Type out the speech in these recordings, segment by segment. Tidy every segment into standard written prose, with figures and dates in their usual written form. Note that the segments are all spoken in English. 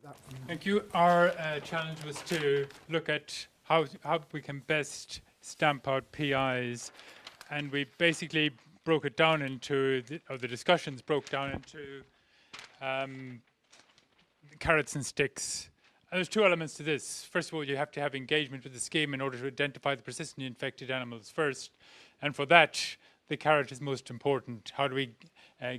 that from you. Thank you. Our challenge was to look at how we can best stamp out PIs, and we basically broke it down into, the discussions broke down into carrots and sticks. And there's two elements to this. First of all, you have to have engagement with the scheme in order to identify the persistently infected animals first. And for that, the carrot is most important. How do we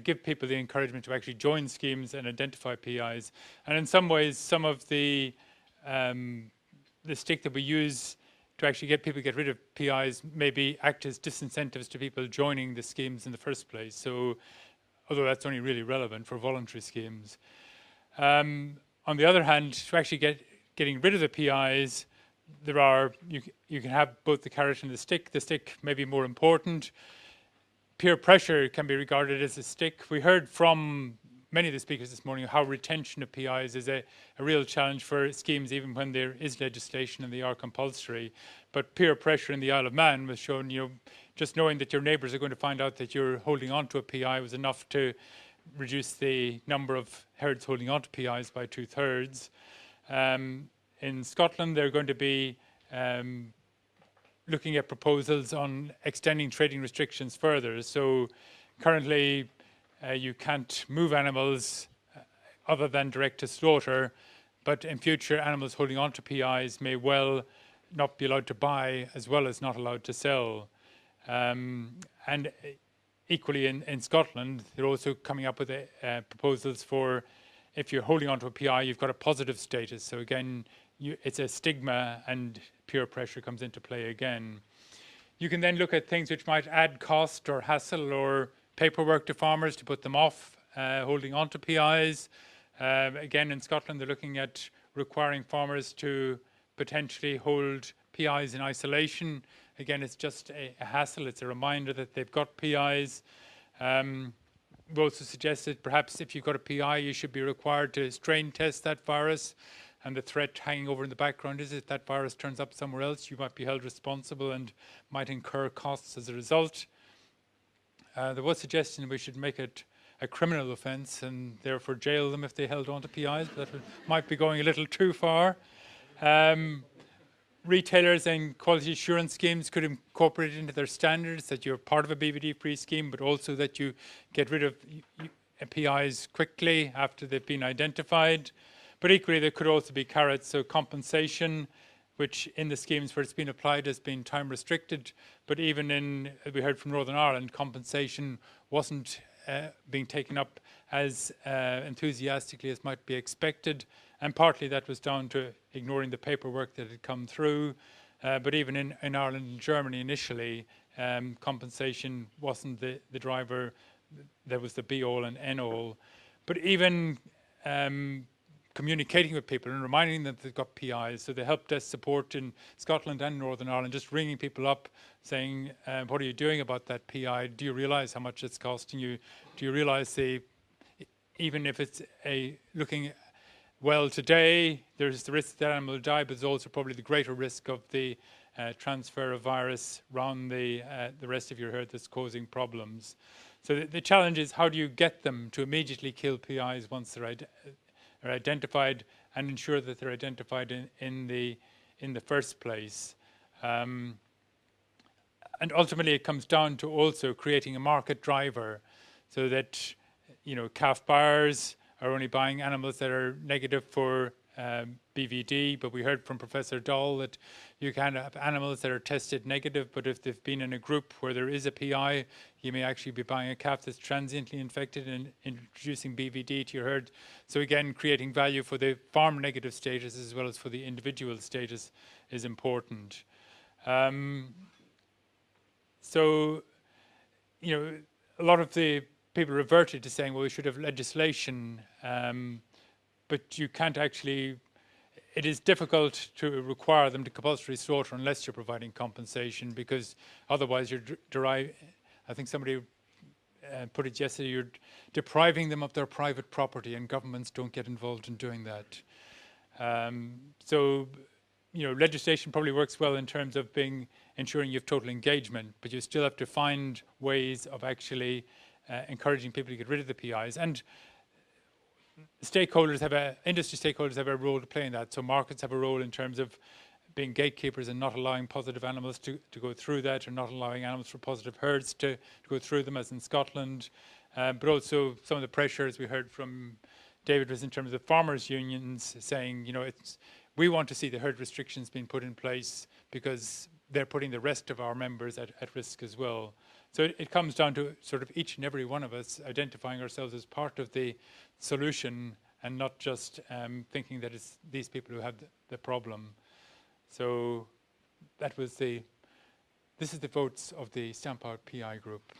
give people the encouragement to actually join schemes and identify PIs? And in some ways, some of the stick that we use to actually get people to get rid of PIs maybe act as disincentives to people joining the schemes in the first place. So, although that's only really relevant for voluntary schemes. On the other hand, to actually getting rid of the PIs, you can have both the carrot and the stick. The stick may be more important. Peer pressure can be regarded as a stick. We heard from many of the speakers this morning how retention of PIs is a real challenge for schemes, even when there is legislation and they are compulsory. But peer pressure in the Isle of Man was shown, just knowing that your neighbours are going to find out that you're holding on to a PI was enough to reduce the number of herds holding on to PIs by 2/3. In Scotland, they're going to be looking at proposals on extending trading restrictions further. So currently, you can't move animals other than direct to slaughter, but in future, animals holding on to PIs may well not be allowed to buy as well as not allowed to sell. And equally in Scotland, they're also coming up with proposals for if you're holding onto a PI, you've got a positive status. So again, it's a stigma and peer pressure comes into play again. You can then look at things which might add cost or hassle or paperwork to farmers to put them off holding onto PIs. Again, in Scotland, they're looking at requiring farmers to potentially hold PIs in isolation. Again, it's just a hassle. It's a reminder that they've got PIs. We also suggested perhaps if you've got a PI, you should be required to strain test that virus. And the threat hanging over in the background is if that virus turns up somewhere else, you might be held responsible and might incur costs as a result. There was a suggestion we should make it a criminal offence and therefore jail them if they held on to PIs, but that might be going a little too far. Retailers and quality assurance schemes could incorporate it into their standards that you're part of a BVD-free scheme, but also that you get rid of PIs quickly after they've been identified. But equally, there could also be carrots, so compensation, which in the schemes where it's been applied has been time restricted. But even we heard from Northern Ireland, compensation wasn't being taken up as enthusiastically as might be expected. And partly that was down to ignoring the paperwork that had come through. But even in Ireland and Germany initially, compensation wasn't the driver. There was the be-all and end-all. But even communicating with people and reminding them that they've got PIs. So the help desk support in Scotland and Northern Ireland, just ringing people up saying, what are you doing about that PI? Do you realise how much it's costing you? Do you realise even if it's looking well today, there's the risk that animal will die, but there's also probably the greater risk of the transfer of virus around the rest of your herd that's causing problems. So the challenge is how do you get them to immediately kill PIs once they're identified and ensure that they're identified in the first place. And ultimately it comes down to also creating a market driver so that calf buyers are only buying animals that are negative for BVD, but we heard from Professor Dahl that you can have animals that are tested negative, but if they've been in a group where there is a PI, you may actually be buying a calf that's transiently infected and introducing BVD to your herd. So again, creating value for the farm negative status as well as for the individual status is important. So, a lot of the people reverted to saying, well, we should have legislation, but you can't actually, it is difficult to require them to compulsory slaughter unless you're providing compensation, because otherwise you're I think somebody put it yesterday, you're depriving them of their private property and governments don't get involved in doing that. So, legislation probably works well in terms of ensuring you have total engagement, but you still have to find ways of actually encouraging people to get rid of the PIs. And industry stakeholders have a role to play in that. So markets have a role in terms of being gatekeepers and not allowing positive animals to go through that, or not allowing animals from positive herds to go through them, as in Scotland. But also some of the pressures we heard from David was in terms of farmers' unions saying, we want to see the herd restrictions being put in place because they're putting the rest of our members at risk as well. So it comes down to sort of each and every one of us identifying ourselves as part of the solution and not just thinking that it's these people who have the problem. So this is the votes of the Stamp Out PI group.